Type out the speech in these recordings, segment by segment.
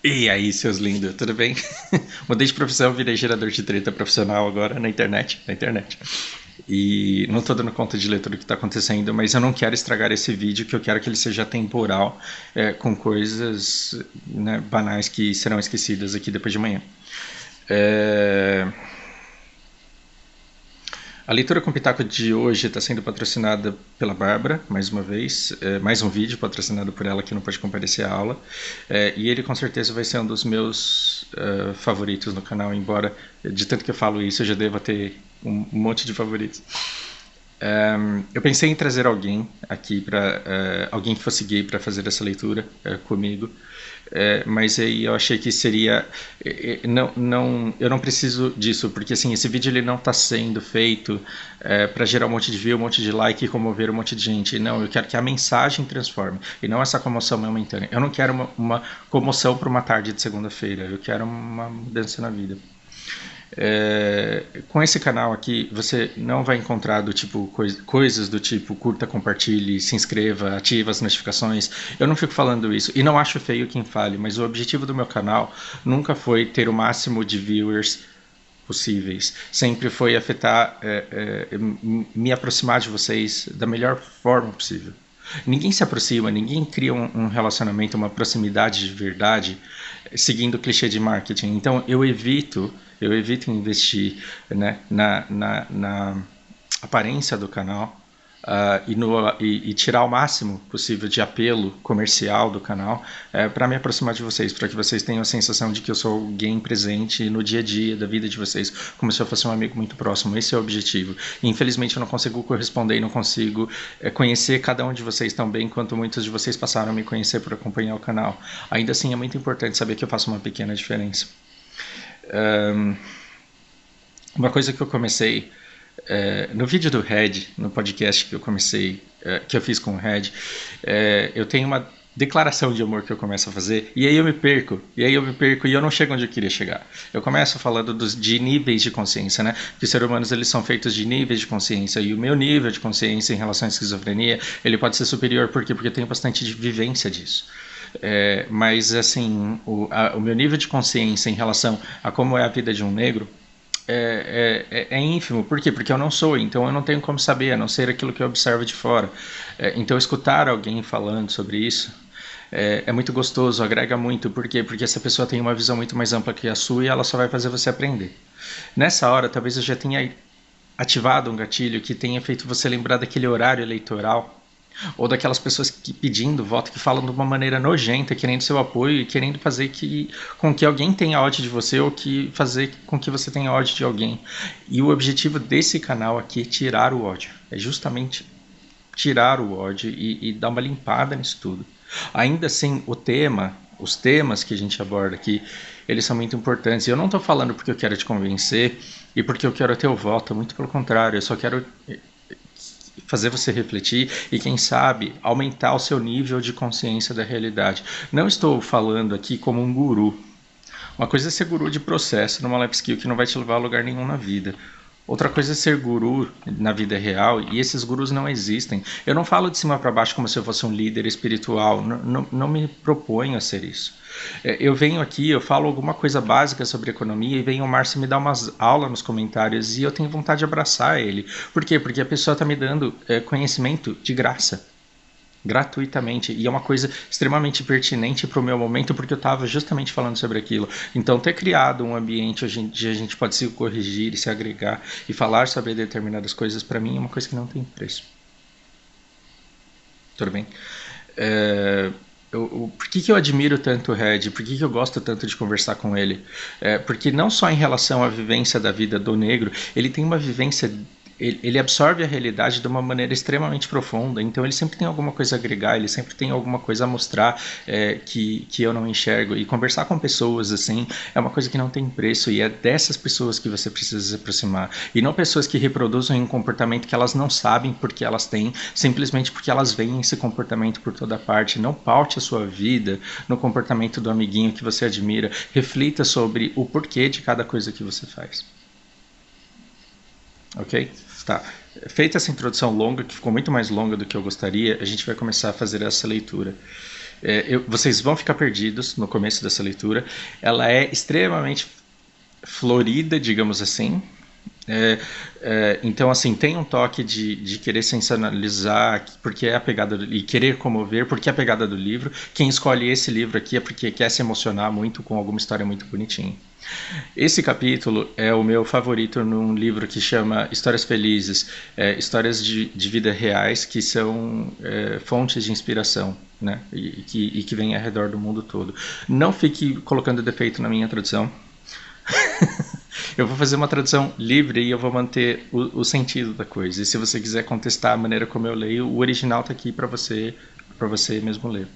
E aí, seus lindos, tudo bem? Mudei de profissão, virei gerador de treta profissional agora na internet. E não tô dando conta de ler tudo o que tá acontecendo, mas eu não quero estragar esse vídeo, que eu quero que ele seja temporal, com coisas, né, banais que serão esquecidas aqui depois de manhã. É, A leitura com Pitaco de hoje está sendo patrocinada pela Bárbara, mais uma vez. Mais um vídeo patrocinado por ela que não pode comparecer à aula. E ele com certeza vai ser um dos meus favoritos no canal, embora de tanto que eu falo isso eu já deva ter um monte de favoritos. Eu pensei em trazer alguém aqui para alguém que fosse gay para fazer essa leitura comigo, mas aí eu achei que seria não, eu não preciso disso porque assim esse vídeo ele não está sendo feito para gerar um monte de view, um monte de like e comover um monte de gente. Não, eu quero que a mensagem transforme e não essa comoção momentânea. Eu não quero uma comoção para uma tarde de segunda-feira. Eu quero uma mudança na vida. Com esse canal aqui você não vai encontrar do tipo coisas do tipo curta, compartilhe, se inscreva, ative as notificações. Eu não fico falando isso e não acho feio quem fale, mas o objetivo do meu canal nunca foi ter o máximo de viewers possíveis. Sempre foi afetar, me aproximar de vocês da melhor forma possível. Ninguém se aproxima, ninguém cria um relacionamento, uma proximidade de verdade seguindo o clichê de marketing. Então eu evito investir, né, na aparência do canal, e tirar o máximo possível de apelo comercial do canal para me aproximar de vocês, para que vocês tenham a sensação de que eu sou alguém presente no dia a dia da vida de vocês, como se eu fosse um amigo muito próximo. Esse é o objetivo. E, infelizmente eu não consigo corresponder e não consigo conhecer cada um de vocês tão bem quanto muitos de vocês passaram a me conhecer por acompanhar o canal. Ainda assim é muito importante saber que eu faço uma pequena diferença. Uma coisa que eu comecei no vídeo do Red, no podcast que eu comecei, que eu fiz com o Red, eu tenho uma declaração de amor que eu começo a fazer e aí eu me perco, e eu não chego onde eu queria chegar. Eu começo falando de níveis de consciência, né? Que os seres humanos eles são feitos de níveis de consciência e o meu nível de consciência em relação à esquizofrenia ele pode ser superior, por quê? Porque eu tenho bastante vivência disso. Mas assim, o meu nível de consciência em relação a como é a vida de um negro é ínfimo. Por quê? Porque eu não sou, então eu não tenho como saber, a não ser aquilo que eu observo de fora. Então escutar alguém falando sobre isso é muito gostoso, agrega muito. Por quê? Porque essa pessoa tem uma visão muito mais ampla que a sua e ela só vai fazer você aprender. Nessa hora, talvez eu já tenha ativado um gatilho que tenha feito você lembrar daquele horário eleitoral ou daquelas pessoas que pedindo voto, que falam de uma maneira nojenta, querendo seu apoio e querendo fazer com que alguém tenha ódio de você ou que fazer com que você tenha ódio de alguém. E o objetivo desse canal aqui é tirar o ódio. É justamente tirar o ódio e dar uma limpada nisso tudo. Ainda assim, os temas que a gente aborda aqui, eles são muito importantes. E eu não estou falando porque eu quero te convencer e porque eu quero ter o voto, muito pelo contrário, eu só quero fazer você refletir e, quem sabe, aumentar o seu nível de consciência da realidade. Não estou falando aqui como um guru. Uma coisa é ser guru de processo numa life skill que não vai te levar a lugar nenhum na vida. Outra coisa é ser guru na vida real, e esses gurus não existem. Eu não falo de cima para baixo como se eu fosse um líder espiritual, não me proponho a ser isso. Eu venho aqui, eu falo alguma coisa básica sobre economia e vem o Márcio me dar umas aulas nos comentários e eu tenho vontade de abraçar ele. Por quê? Porque a pessoa está me dando conhecimento de graça, gratuitamente, e é uma coisa extremamente pertinente para o meu momento, porque eu estava justamente falando sobre aquilo. Então ter criado um ambiente onde a gente pode se corrigir e se agregar e falar sobre determinadas coisas, para mim é uma coisa que não tem preço. Tudo bem? Por que eu admiro tanto o Red? Por que eu gosto tanto de conversar com ele? Porque não só em relação à vivência da vida do negro, ele tem uma vivência. Ele absorve a realidade de uma maneira extremamente profunda, então ele sempre tem alguma coisa a agregar, ele sempre tem alguma coisa a mostrar que eu não enxergo. E conversar com pessoas assim é uma coisa que não tem preço, e é dessas pessoas que você precisa se aproximar, e não pessoas que reproduzem um comportamento que elas não sabem porque elas têm, simplesmente porque elas veem esse comportamento por toda parte. Não paute a sua vida no comportamento do amiguinho que você admira, reflita sobre o porquê de cada coisa que você faz. Ok? Tá. Feita essa introdução longa, que ficou muito mais longa do que eu gostaria, a gente vai começar a fazer essa leitura. Vocês vão ficar perdidos no começo dessa leitura. Ela é extremamente florida, digamos assim. Então, assim, tem um toque de querer sensacionalizar, porque é a pegada e querer comover, porque é a pegada do livro. Quem escolhe esse livro aqui é porque quer se emocionar muito com alguma história muito bonitinha. Esse capítulo é o meu favorito num livro que chama Histórias Felizes, histórias de vida reais que são fontes de inspiração, né? E que vêm ao redor do mundo todo. Não fique colocando defeito na minha tradução. Eu vou fazer uma tradução livre e eu vou manter o sentido da coisa. E se você quiser contestar a maneira como eu leio, o original está aqui para você mesmo ler.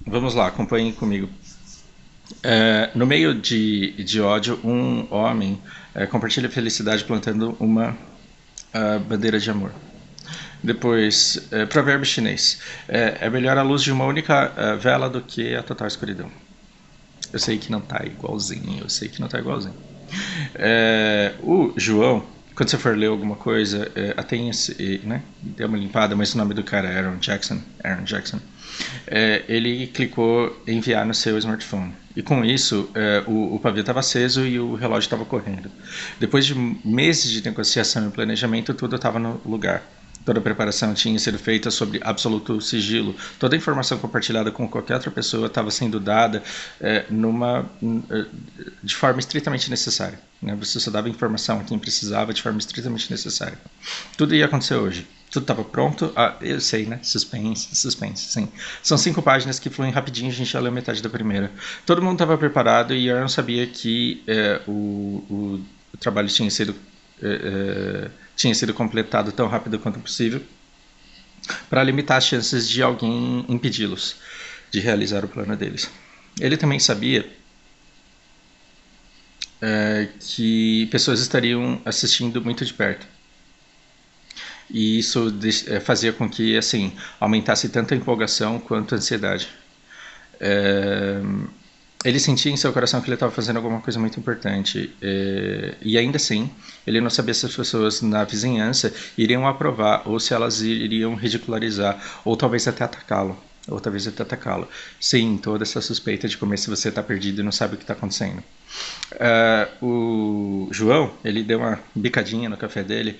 Vamos lá, acompanhem comigo. No meio de ódio, um homem compartilha felicidade plantando uma bandeira de amor. Depois, provérbio chinês. É melhor a luz de uma única vela do que a total escuridão. Eu sei que não tá igualzinho, o João, quando você for ler alguma coisa, tem esse, né? Deu uma limpada, mas o nome do cara é Aaron Jackson. Ele clicou em enviar no seu smartphone. E com isso, o pavio estava aceso e o relógio estava correndo. Depois de meses de negociação e planejamento, tudo estava no lugar. Toda a preparação tinha sido feita sobre absoluto sigilo. Toda a informação compartilhada com qualquer outra pessoa estava sendo dada de forma estritamente necessária. Né? Você só dava informação a quem precisava de forma estritamente necessária. Tudo ia acontecer hoje. Tudo estava pronto. Eu sei, né? Suspense, sim. São 5 páginas que fluem rapidinho, a gente já leu metade da primeira. Todo mundo estava preparado e Aaron sabia que o trabalho tinha sido completado tão rápido quanto possível para limitar as chances de alguém impedi-los de realizar o plano deles. Ele também sabia que pessoas estariam assistindo muito de perto. E isso fazia com que assim, aumentasse tanto a empolgação quanto a ansiedade. Ele sentia em seu coração que ele estava fazendo alguma coisa muito importante. E ainda assim, ele não sabia se as pessoas na vizinhança iriam aprovar ou se elas iriam ridicularizar ou talvez até atacá-lo. Sim, toda essa suspeita de como se você está perdido e não sabe o que está acontecendo. O João, ele deu uma bicadinha no café dele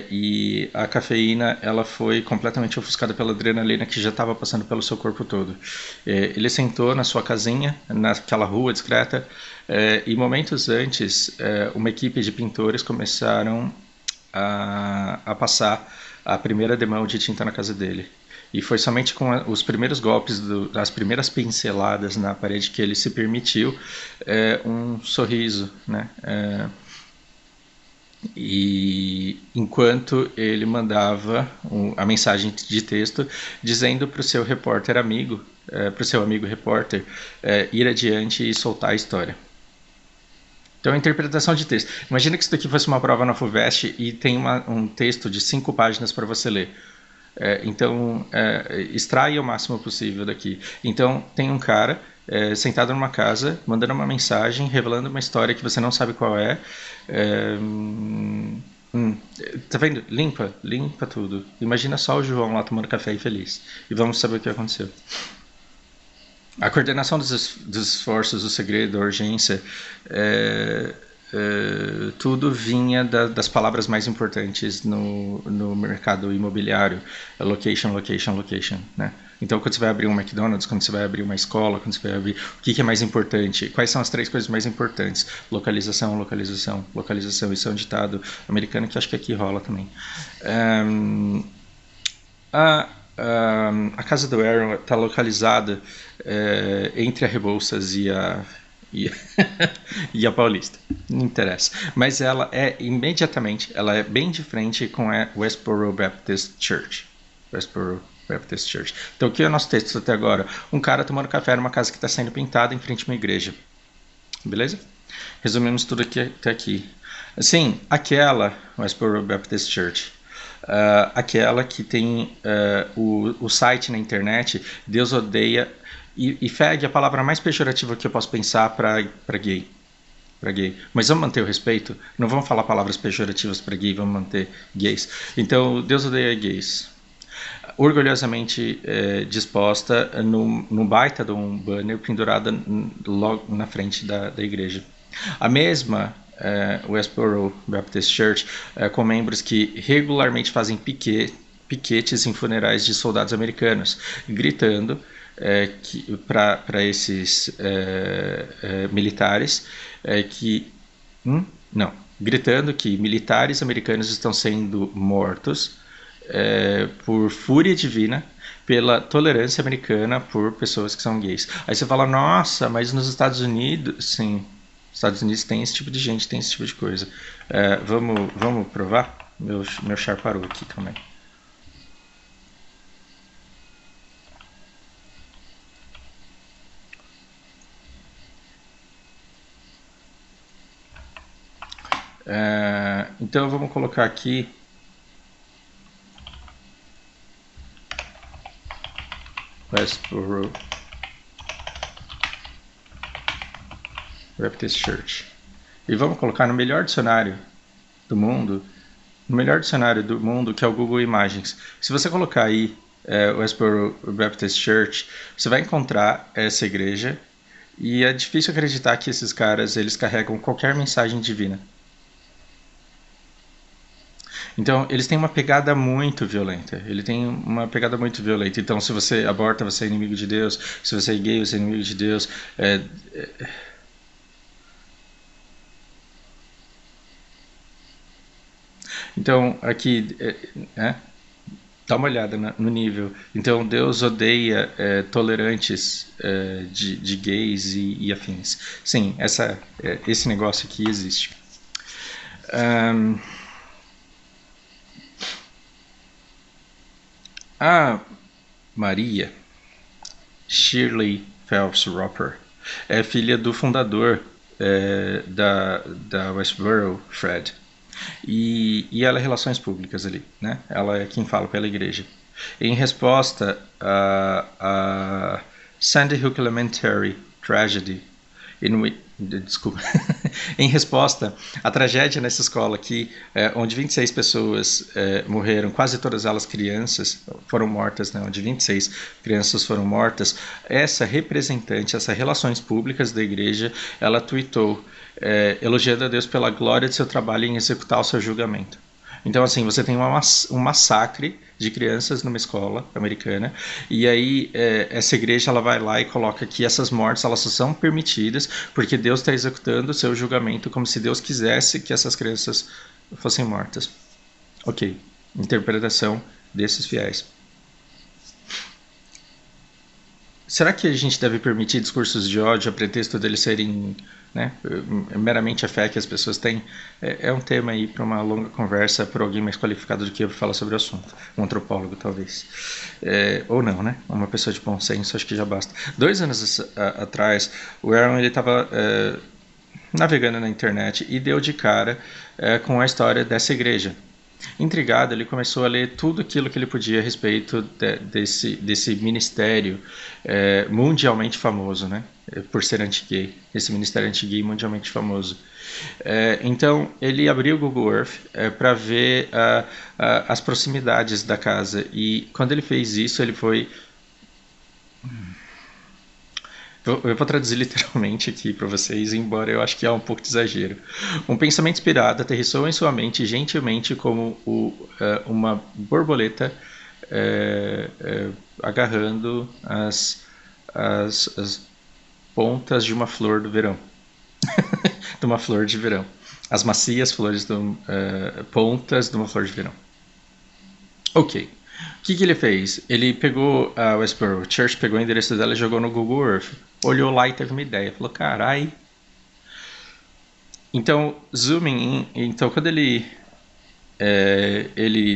e a cafeína ela foi completamente ofuscada pela adrenalina que já estava passando pelo seu corpo todo. Ele sentou na sua casinha, naquela rua discreta, e momentos antes, uma equipe de pintores começaram a passar a primeira demão de tinta na casa dele. E foi somente com os primeiros golpes, as primeiras pinceladas na parede que ele se permitiu um sorriso, né? E enquanto ele mandava a mensagem de texto dizendo para o seu repórter amigo, para o seu amigo repórter, ir adiante e soltar a história. Então, a interpretação de texto. Imagina que isso daqui fosse uma prova na FUVEST e tem um texto de 5 páginas para você ler. Então, extrai o máximo possível daqui. Então, tem um cara sentado numa casa, mandando uma mensagem, revelando uma história que você não sabe qual é. Tá vendo? Limpa tudo. Imagina só o João lá tomando café e feliz. E vamos saber o que aconteceu. A coordenação dos esforços, o segredo, a urgência, tudo vinha das palavras mais importantes no mercado imobiliário. Location, né? Então, quando você vai abrir um McDonald's, quando você vai abrir uma escola, quando você vai abrir... O que é mais importante? Quais são as 3 coisas mais importantes? Localização. Isso é um ditado americano que acho que aqui rola também. A casa do Aaron está localizada entre a Rebouças e a Paulista, não interessa, mas ela é bem de frente com a Westboro Baptist Church. Então, o que é o nosso texto até agora? Um cara tomando café numa casa que está sendo pintada em frente a uma igreja. Beleza? Resumimos tudo até aqui. Assim, aquela Westboro Baptist Church, aquela que tem o site na internet, Deus odeia, e fag é a palavra mais pejorativa que eu posso pensar para gay. para gay. Mas vamos manter o respeito? Não vamos falar palavras pejorativas para gay, vamos manter gays. Então, Deus odeia gays. Orgulhosamente disposta no baita de um banner pendurada logo na frente da igreja. A mesma Westboro Baptist Church, com membros que regularmente fazem piquetes em funerais de soldados americanos, gritando para esses militares gritando que militares americanos estão sendo mortos por fúria divina, pela tolerância americana por pessoas que são gays. Aí você fala, nossa, mas nos Estados Unidos, sim, nos Estados Unidos tem esse tipo de gente, tem esse tipo de coisa. Vamos provar? Meu char parou aqui também. Então vamos colocar aqui Westboro Baptist Church. E vamos colocar no melhor dicionário do mundo, que é o Google Imagens. Se você colocar aí Westboro Baptist Church, você vai encontrar essa igreja, e é difícil acreditar que esses caras eles carregam qualquer mensagem divina. Então, eles têm uma pegada muito violenta. Então, se você aborta, você é inimigo de Deus. Se você é gay, você é inimigo de Deus. Então, aqui, dá uma olhada no nível. Então, Deus odeia tolerantes de gays e afins. Sim, esse negócio aqui existe. A Maria Shirley Phelps Roper é filha do fundador da Westboro, Fred. E ela é relações públicas ali, né? Ela é quem fala pela igreja. Em resposta a Sandy Hook Elementary Tragedy, desculpa. Em resposta à tragédia nessa escola aqui, onde 26 pessoas morreram, quase todas elas crianças, foram mortas, né? Onde 26 crianças foram mortas, essa representante, essas relações públicas da igreja, ela tweetou elogiando a Deus pela glória de seu trabalho em executar o seu julgamento. Então, assim, você tem um massacre de crianças numa escola americana, e aí essa igreja ela vai lá e coloca que essas mortes elas só são permitidas porque Deus está executando o seu julgamento, como se Deus quisesse que essas crianças fossem mortas. Ok, interpretação desses fiéis. Será que a gente deve permitir discursos de ódio a pretexto deles serem meramente a fé que as pessoas têm? É um tema aí para uma longa conversa por alguém mais qualificado do que eu para falar sobre o assunto. Um antropólogo, talvez. Ou não, né? Uma pessoa de bom senso, acho que já basta. 2 anos atrás, o Aaron estava navegando na internet e deu de cara com a história dessa igreja. Intrigado, ele começou a ler tudo aquilo que ele podia a respeito desse ministério mundialmente famoso, né? Por ser anti-gay, esse ministério anti-gay mundialmente famoso. Então, ele abriu o Google Earth para ver as proximidades da casa, e quando ele fez isso, ele foi... Eu vou traduzir literalmente aqui para vocês, embora eu acho que há um pouco de exagero. Um pensamento inspirado aterrissou em sua mente gentilmente como uma borboleta agarrando as pontas de uma flor do verão. De uma flor de verão. As macias pontas de uma flor de verão. Ok. O que ele fez? Ele pegou a Westboro Church, pegou o endereço dela e jogou no Google Earth. Olhou lá e teve uma ideia. Falou, carai. Então, zooming in. Então, quando ele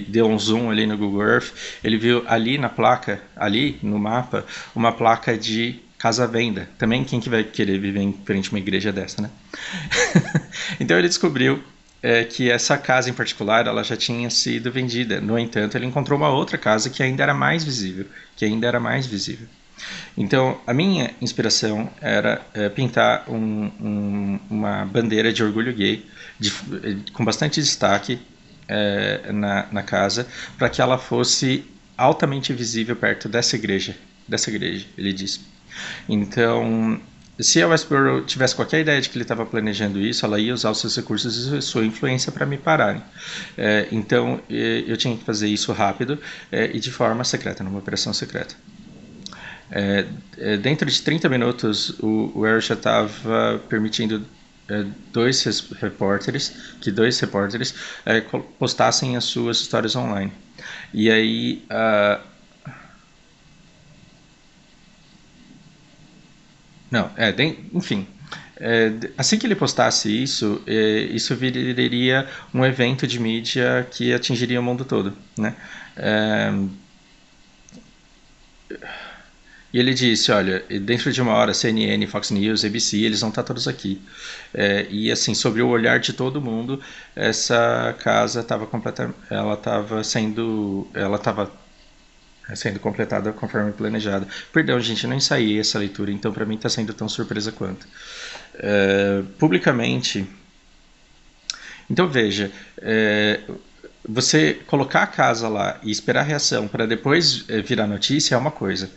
deu um zoom ali no Google Earth, ele viu ali na placa, ali no mapa, uma placa de casa à venda. Também quem que vai querer viver em frente a uma igreja dessa, né? Então, ele descobriu que essa casa em particular ela já tinha sido vendida. No entanto, ele encontrou uma outra casa que ainda era mais visível. Então, a minha inspiração era pintar uma bandeira de orgulho gay com bastante destaque na casa, para que ela fosse altamente visível perto dessa igreja, ele disse. Então, se a Westboro tivesse qualquer ideia de que ele estava planejando isso, ela ia usar os seus recursos e sua influência para me pararem. Então, eu tinha que fazer isso rápido e de forma secreta, numa operação secreta. Dentro de 30 minutos, o Arrow já estava permitindo dois repórteres postassem as suas histórias online. E aí, não, enfim, assim que ele postasse isso, isso viraria um evento de mídia que atingiria o mundo todo, né? E ele disse, olha, dentro de uma hora, CNN, Fox News, ABC, eles vão estar todos aqui. E assim, sobre o olhar de todo mundo, essa casa estava sendo completada conforme planejado. Perdão, gente, eu não ensaiei essa leitura, então para mim está sendo tão surpresa quanto. Publicamente, então veja, você colocar a casa lá e esperar a reação para depois virar notícia é uma coisa.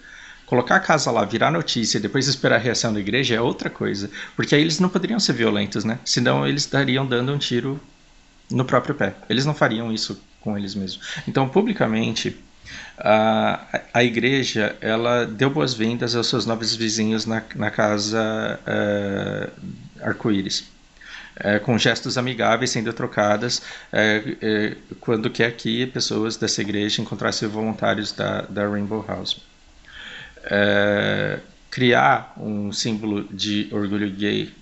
Colocar a casa lá, virar notícia e depois esperar a reação da igreja é outra coisa. Porque aí eles não poderiam ser violentos, né? Senão eles estariam dando um tiro no próprio pé. Eles não fariam isso com eles mesmos. Então, publicamente, a igreja ela deu boas-vindas aos seus novos vizinhos na casa Arco-Íris. Com gestos amigáveis sendo trocadas quando quer que pessoas dessa igreja encontrassem voluntários da Rainbow House. Criar um símbolo de orgulho gay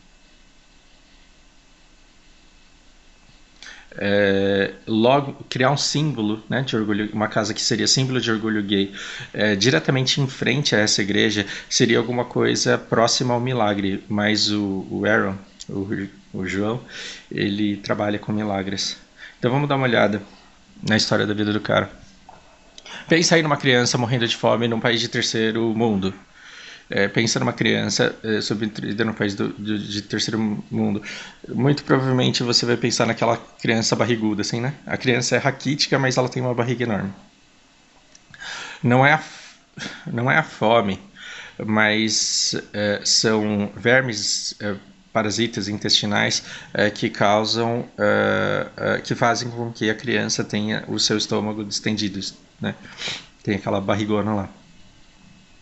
logo criar um símbolo, né, de orgulho, uma casa que seria símbolo de orgulho gay diretamente em frente a essa igreja seria alguma coisa próxima ao milagre, mas o Aaron, o João, ele trabalha com milagres. Então vamos dar uma olhada na história da vida do cara. Pensa aí numa criança morrendo de fome num país de terceiro mundo. Pensa numa criança submetida num país de terceiro mundo. Muito provavelmente você vai pensar naquela criança barriguda, assim, né? A criança é raquítica, mas ela tem uma barriga enorme. Não é a fome, mas são vermes parasitas intestinais que causam, que fazem com que a criança tenha o seu estômago distendido, né? Tem aquela barrigona lá.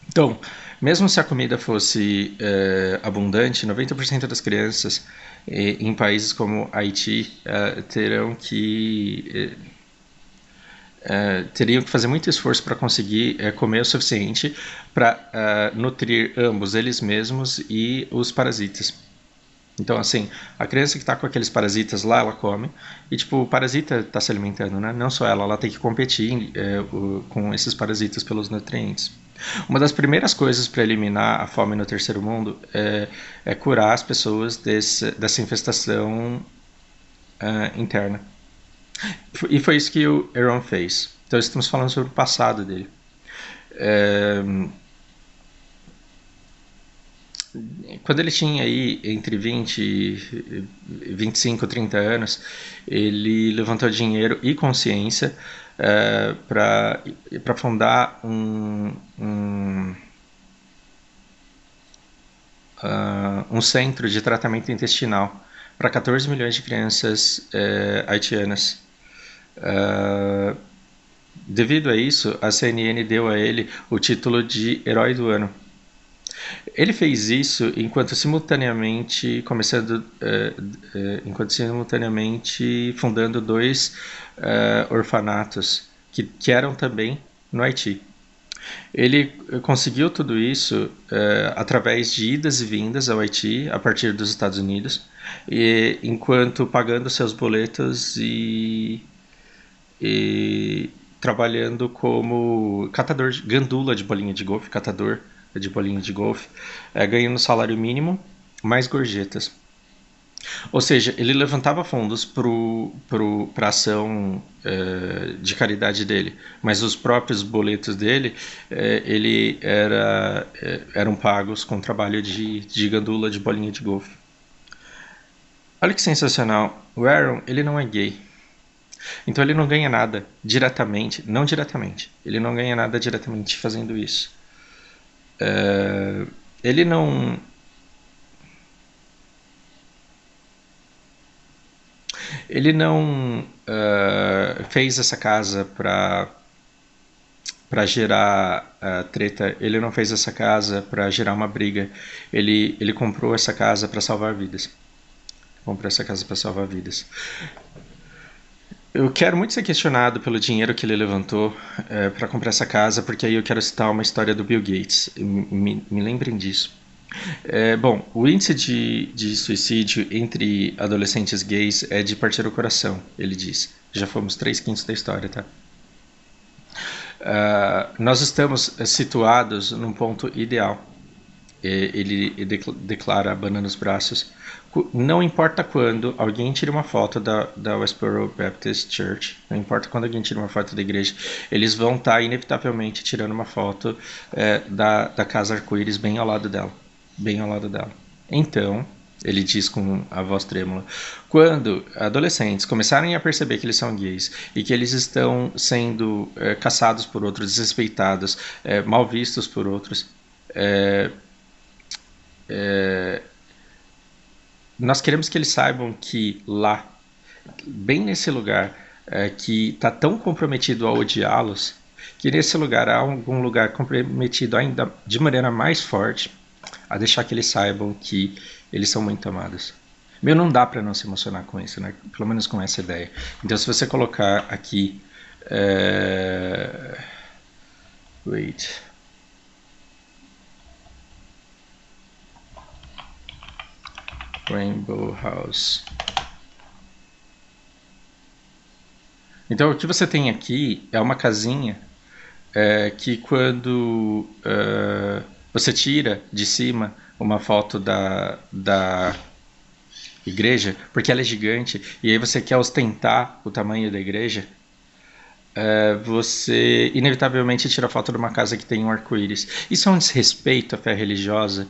Então, mesmo se a comida fosse abundante, 90% das crianças em países como Haiti teriam que fazer muito esforço para conseguir comer o suficiente para nutrir ambos, eles mesmos e os parasitas. Então, assim, a criança que está com aqueles parasitas lá, ela come. E, tipo, o parasita está se alimentando, né? Não só ela tem que competir com esses parasitas pelos nutrientes. Uma das primeiras coisas para eliminar a fome no terceiro mundo é curar as pessoas dessa infestação interna. E foi isso que o Aaron fez. Então, estamos falando sobre o passado dele. Quando ele tinha aí entre 25 e 30 anos, ele levantou dinheiro e consciência para fundar um centro de tratamento intestinal para 14 milhões de crianças haitianas. Devido a isso, a CNN deu a ele o título de Herói do Ano. Ele fez isso enquanto simultaneamente fundando dois orfanatos que eram também no Haiti. Ele conseguiu tudo isso através de idas e vindas ao Haiti a partir dos Estados Unidos, enquanto pagando seus boletos e trabalhando como gandula de bolinha de golfe, ganhando salário mínimo mais gorjetas. Ou seja, ele levantava fundos para a ação de caridade dele, mas os próprios boletos dele eram pagos com trabalho de gandula de bolinha de golfe. Olha que sensacional. O Aaron, ele não é gay. Então ele não ganha nada diretamente, não diretamente. Ele não ganha nada diretamente fazendo isso. Ele não... Ele não fez essa casa para gerar treta. Ele não fez essa casa para gerar uma briga. Ele comprou essa casa para salvar vidas. Comprou essa casa para salvar vidas. Eu quero muito ser questionado pelo dinheiro que ele levantou para comprar essa casa, porque aí eu quero citar uma história do Bill Gates. Me lembrem disso. Bom, o índice de suicídio entre adolescentes gays é de partir o coração, ele diz. Já fomos 3/5 da história, tá? Nós estamos situados num ponto ideal. Ele declara, abanando os braços. Não importa quando alguém tira uma foto da Westboro Baptist Church, não importa quando alguém tira uma foto da igreja, eles vão estar inevitavelmente tirando uma foto da casa arco-íris bem ao lado dela. Bem ao lado dela. Então, ele diz com a voz trêmula, quando adolescentes começarem a perceber que eles são gays e que eles estão sendo caçados por outros, desrespeitados, mal vistos por outros, nós queremos que eles saibam que lá, bem nesse lugar, que está tão comprometido a odiá-los, que nesse lugar há algum lugar comprometido ainda de maneira mais forte a deixar que eles saibam que eles são muito amados. Meu, não dá para não se emocionar com isso, né? Pelo menos com essa ideia. Então, se você colocar aqui... Wait... Rainbow House. Então, o que você tem aqui é uma casinha que quando você tira de cima uma foto da igreja, porque ela é gigante, e aí você quer ostentar o tamanho da igreja, você inevitavelmente tira a foto de uma casa que tem um arco-íris. Isso é um desrespeito à fé religiosa?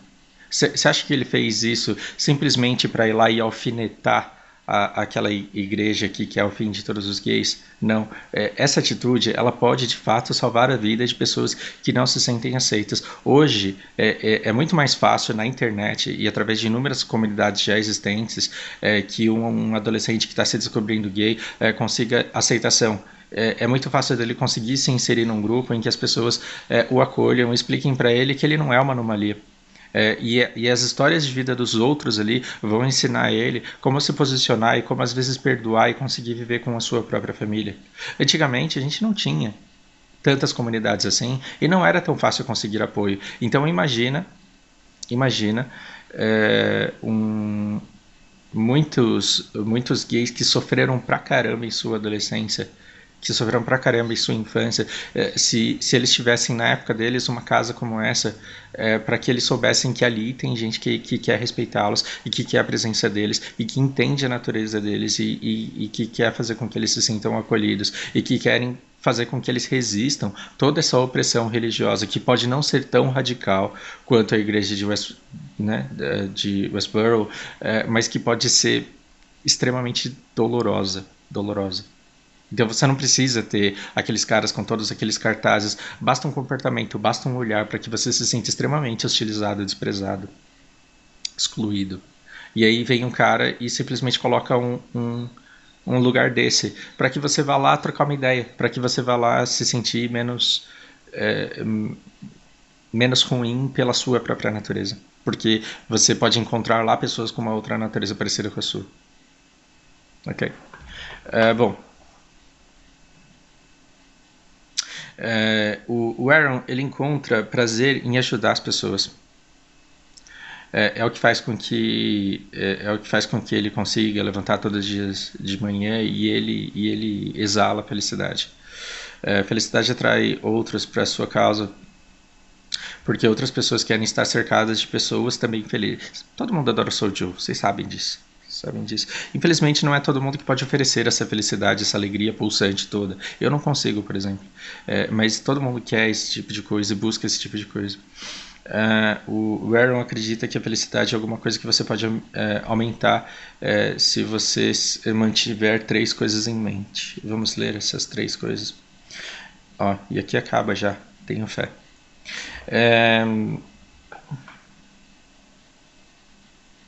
Você acha que ele fez isso simplesmente para ir lá e alfinetar aquela igreja aqui que é o fim de todos os gays? Não. Essa atitude, ela pode de fato salvar a vida de pessoas que não se sentem aceitas. Hoje é muito mais fácil na internet e através de inúmeras comunidades já existentes que um adolescente que está se descobrindo gay consiga aceitação. É muito fácil dele conseguir se inserir num grupo em que as pessoas o acolham, expliquem para ele que ele não é uma anomalia. E as histórias de vida dos outros ali vão ensinar ele como se posicionar e como às vezes perdoar e conseguir viver com a sua própria família. Antigamente a gente não tinha tantas comunidades assim e não era tão fácil conseguir apoio. Então imagina muitos gays que sofreram pra caramba em sua adolescência, que sofreram pra caramba em sua infância, se eles tivessem na época deles uma casa como essa, para que eles soubessem que ali tem gente que quer respeitá-los e que quer a presença deles e que entende a natureza deles e que quer fazer com que eles se sintam acolhidos e que querem fazer com que eles resistam toda essa opressão religiosa que pode não ser tão radical quanto a igreja de Westboro, mas que pode ser extremamente dolorosa. Então você não precisa ter aqueles caras com todos aqueles cartazes, basta um comportamento, basta um olhar para que você se sinta extremamente hostilizado, desprezado, excluído. E aí vem um cara e simplesmente coloca um lugar desse, para que você vá lá trocar uma ideia, para que você vá lá se sentir menos ruim pela sua própria natureza. Porque você pode encontrar lá pessoas com uma outra natureza parecida com a sua. Ok? Bom... o Aaron, ele encontra prazer em ajudar as pessoas. É o que faz com que ele consiga levantar todos os dias de manhã e ele exala felicidade. Felicidade atrai outros para a sua causa, porque outras pessoas querem estar cercadas de pessoas também felizes. Todo mundo adora o Soul Joe, vocês sabem disso. sabem disso. Infelizmente, não é todo mundo que pode oferecer essa felicidade, essa alegria pulsante toda. Eu não consigo, por exemplo. Mas todo mundo quer esse tipo de coisa e busca esse tipo de coisa. O Aaron acredita que a felicidade é alguma coisa que você pode aumentar se você mantiver 3 coisas em mente. Vamos ler essas 3 coisas. E aqui acaba já. Tenho fé.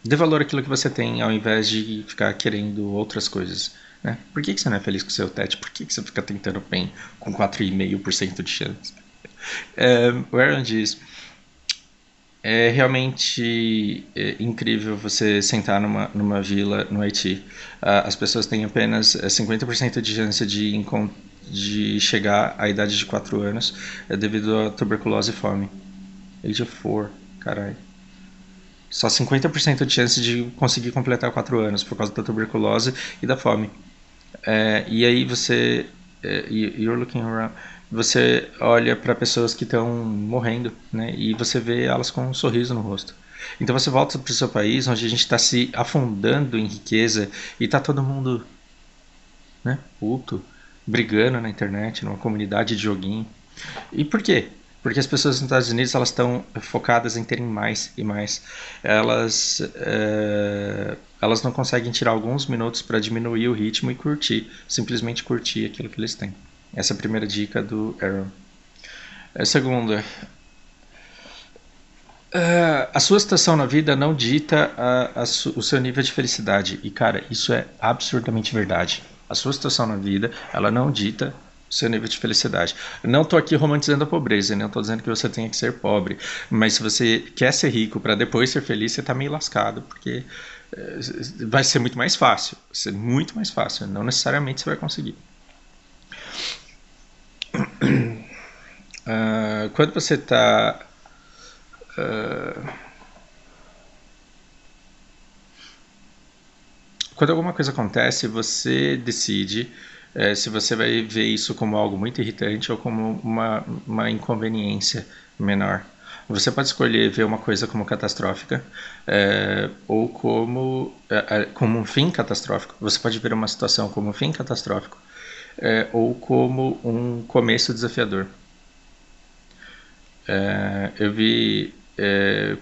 Dê valor àquilo que você tem ao invés de ficar querendo outras coisas. Né? Por que você não é feliz com o seu TET? Por que você fica tentando bem com 4,5% de chance? O Aaron diz: é realmente incrível você sentar numa vila no Haiti. As pessoas têm apenas 50% de chance de chegar à idade de 4 anos devido à tuberculose e fome. Age of 4, caralho. Só 50% de chance de conseguir completar 4 anos por causa da tuberculose e da fome. E aí você... you're looking around. Você olha para pessoas que estão morrendo, né? E você vê elas com um sorriso no rosto. Então você volta para o seu país, onde a gente está se afundando em riqueza e está todo mundo, né, puto, brigando na internet, numa comunidade de joguinho. E por quê? Porque as pessoas nos Estados Unidos elas estão focadas em terem mais e mais. Elas não conseguem tirar alguns minutos para diminuir o ritmo e curtir, simplesmente curtir aquilo que eles têm. Essa é a primeira dica do Aaron. A segunda, a sua situação na vida não dita o seu nível de felicidade. E cara, isso é absurdamente verdade. A sua situação na vida, ela não dita o seu nível de felicidade. Não estou aqui romantizando a pobreza, não estou dizendo que você tenha que ser pobre. Mas se você quer ser rico para depois ser feliz, você está meio lascado, porque vai ser muito mais fácil. Vai ser muito mais fácil. Não necessariamente você vai conseguir. Quando você está... quando alguma coisa acontece, você decide se você vai ver isso como algo muito irritante ou como uma inconveniência menor. Você pode escolher ver uma coisa como catastrófica ou como um fim catastrófico. Você pode ver uma situação como um fim catastrófico ou como um começo desafiador. Eu vi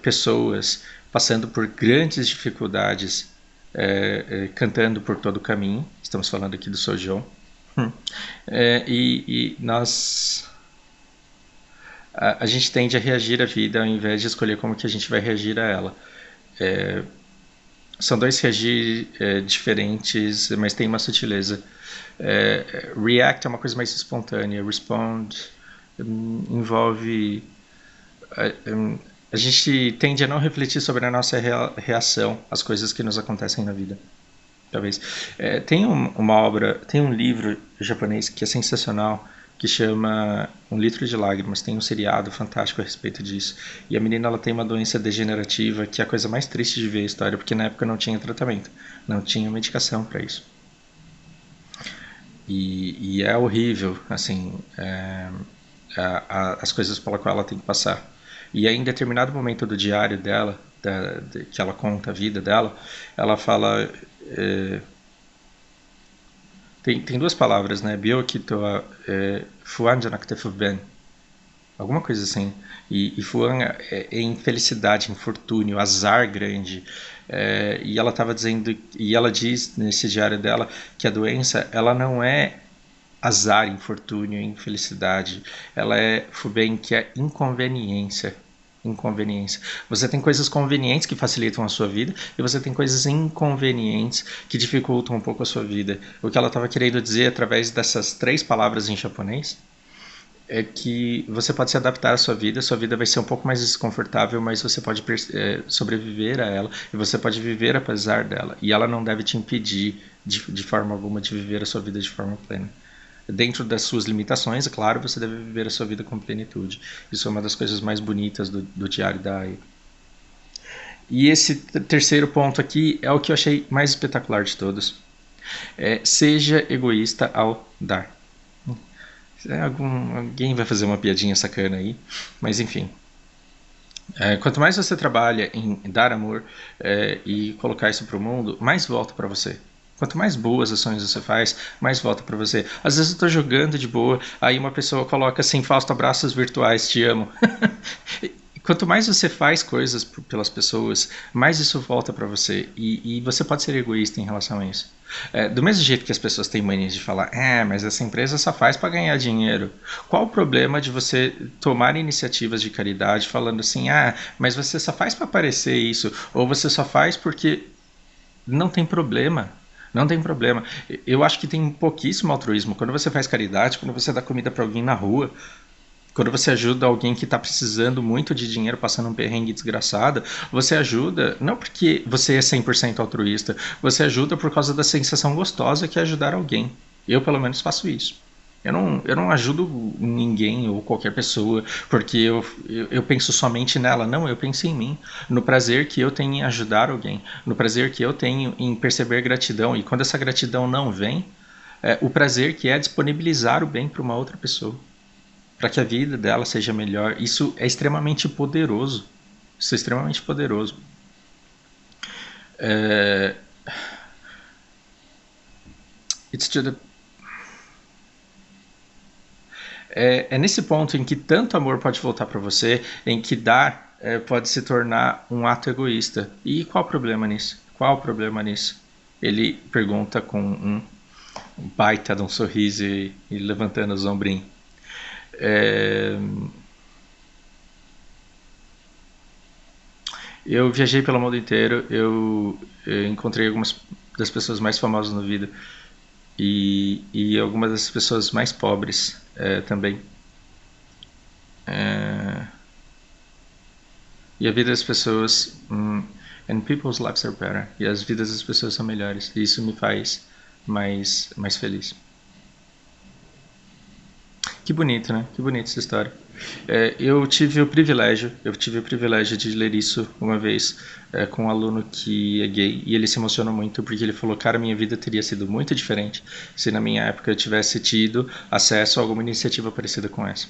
pessoas passando por grandes dificuldades cantando por todo o caminho. Estamos falando aqui do Sojon. E a gente tende a reagir à vida ao invés de escolher como que a gente vai reagir a ela. São 2 reagir diferentes, mas tem uma sutileza. React é uma coisa mais espontânea. Respond envolve... a gente tende a não refletir sobre a nossa reação às coisas que nos acontecem na vida. Talvez. Tem uma obra, tem um livro japonês que é sensacional, que chama Um Litro de Lágrimas. Tem um seriado fantástico a respeito disso. E a menina ela tem uma doença degenerativa que é a coisa mais triste de ver a história, porque na época não tinha tratamento, não tinha medicação para isso. E é horrível, assim, as coisas pela qual ela tem que passar. E aí, em determinado momento do diário dela, que ela conta a vida dela, ela fala... tem 2 palavras, né? Byoki to fuan janakute fuben. Alguma coisa assim. E fuan é infelicidade, infortúnio, azar grande. E ela estava dizendo... E ela diz nesse diário dela que a doença, ela não é azar, infortúnio, infelicidade. Ela é fuben, que é inconveniência. Você tem coisas convenientes que facilitam a sua vida e você tem coisas inconvenientes que dificultam um pouco a sua vida. O que ela estava querendo dizer através dessas 3 palavras em japonês é que você pode se adaptar à sua vida vai ser um pouco mais desconfortável, mas você pode sobreviver a ela e você pode viver apesar dela. E ela não deve te impedir de forma alguma de viver a sua vida de forma plena. Dentro das suas limitações, é claro, você deve viver a sua vida com plenitude. Isso é uma das coisas mais bonitas do Diário da Ai. E esse terceiro ponto aqui é o que eu achei mais espetacular de todos. Seja egoísta ao dar. Alguém vai fazer uma piadinha sacana aí, mas enfim. Quanto mais você trabalha em dar amor e colocar isso para o mundo, mais volta para você. Quanto mais boas ações você faz, mais volta para você. Às vezes eu tô jogando de boa, aí uma pessoa coloca assim, Fausto, abraços virtuais, te amo. Quanto mais você faz coisas pelas pessoas, mais isso volta para você. E você pode ser egoísta em relação a isso. Do mesmo jeito que as pessoas têm mania de falar, mas essa empresa só faz para ganhar dinheiro. Qual o problema de você tomar iniciativas de caridade falando assim, mas você só faz para aparecer isso, ou você só faz porque não tem problema. Não tem problema. Eu acho que tem pouquíssimo altruísmo. Quando você faz caridade, quando você dá comida para alguém na rua, quando você ajuda alguém que está precisando muito de dinheiro, passando um perrengue desgraçado, você ajuda não porque você é 100% altruísta, você ajuda por causa da sensação gostosa que é ajudar alguém. Eu, pelo menos, faço isso. Eu não ajudo ninguém ou qualquer pessoa porque eu penso somente nela. Não, eu penso em mim, no prazer que eu tenho em ajudar alguém, no prazer que eu tenho em perceber gratidão. E quando essa gratidão não vem, o prazer que é disponibilizar o bem para uma outra pessoa, para que a vida dela seja melhor. Isso é extremamente poderoso. Isso é extremamente poderoso. É, it's to the é nesse ponto em que tanto amor pode voltar para você, em que dar pode se tornar um ato egoísta. E qual o problema nisso? Qual o problema nisso? Ele pergunta com um baita de um sorriso e levantando os ombrinhos. É, eu viajei pelo mundo inteiro, eu encontrei algumas das pessoas mais famosas na vida e algumas das pessoas mais pobres também. É, e a vida das pessoas. And people's lives are better. E as vidas das pessoas são melhores. E isso me faz mais feliz. Que bonito, né? Que bonita essa história. Eu tive o privilégio de ler isso uma vez com um aluno que é gay e ele se emocionou muito porque ele falou, cara, minha vida teria sido muito diferente se na minha época eu tivesse tido acesso a alguma iniciativa parecida com essa.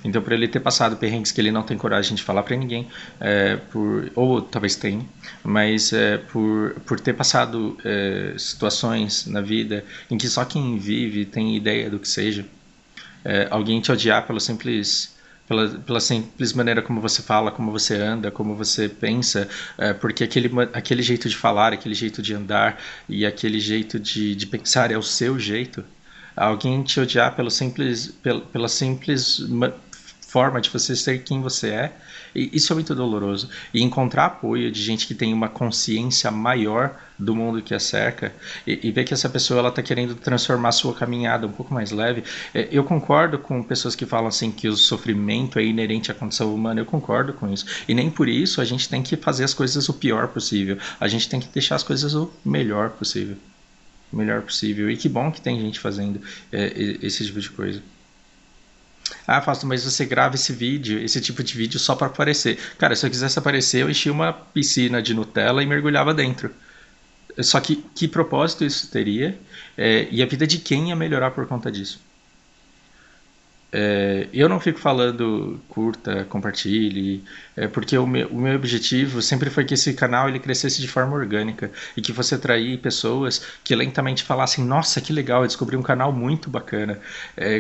Então, por ele ter passado perrengues que ele não tem coragem de falar para ninguém, ou talvez tenha, mas por ter passado situações na vida em que só quem vive tem ideia do que seja, alguém te odiar pela simples maneira como você fala, como você anda, como você pensa, porque aquele jeito de falar, aquele jeito de andar e aquele jeito de pensar é o seu jeito. Alguém te odiar pela simples forma de você ser quem você é, e isso é muito doloroso. E encontrar apoio de gente que tem uma consciência maior do mundo que a cerca e ver que essa pessoa ela está querendo transformar a sua caminhada um pouco mais leve. Eu concordo com pessoas que falam assim que o sofrimento é inerente à condição humana. Eu concordo com isso. E nem por isso a gente tem que fazer as coisas o pior possível. A gente tem que deixar as coisas o melhor possível. O melhor possível. E que bom que tem gente fazendo esse tipo de coisa. Fausto, mas você grava esse tipo de vídeo só para aparecer. Cara, se eu quisesse aparecer, eu enchia uma piscina de Nutella e mergulhava dentro. Só que propósito isso teria? E a vida de quem ia melhorar por conta disso? Eu não fico falando curta, compartilhe, porque o meu objetivo sempre foi que esse canal ele crescesse de forma orgânica e que fosse atrair pessoas que lentamente falassem, nossa, que legal, eu descobri um canal muito bacana,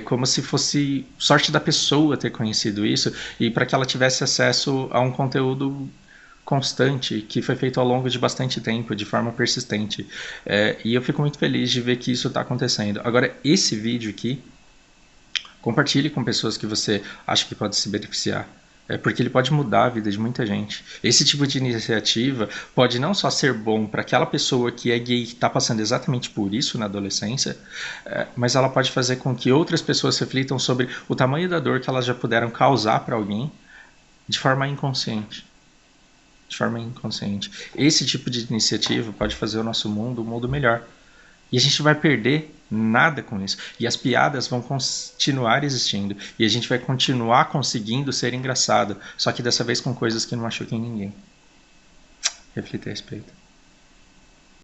como se fosse sorte da pessoa ter conhecido isso e para que ela tivesse acesso a um conteúdo constante que foi feito ao longo de bastante tempo, de forma persistente. E eu fico muito feliz de ver que isso está acontecendo. Agora, esse vídeo aqui, compartilhe com pessoas que você acha que pode se beneficiar. Porque ele pode mudar a vida de muita gente. Esse tipo de iniciativa pode não só ser bom para aquela pessoa que é gay e está passando exatamente por isso na adolescência, mas ela pode fazer com que outras pessoas reflitam sobre o tamanho da dor que elas já puderam causar para alguém de forma inconsciente. De forma inconsciente. Esse tipo de iniciativa pode fazer o nosso mundo um mundo melhor. E a gente vai perder nada com isso. E as piadas vão continuar existindo. E a gente vai continuar conseguindo ser engraçado. Só que dessa vez com coisas que não machuquem ninguém. Reflita a respeito.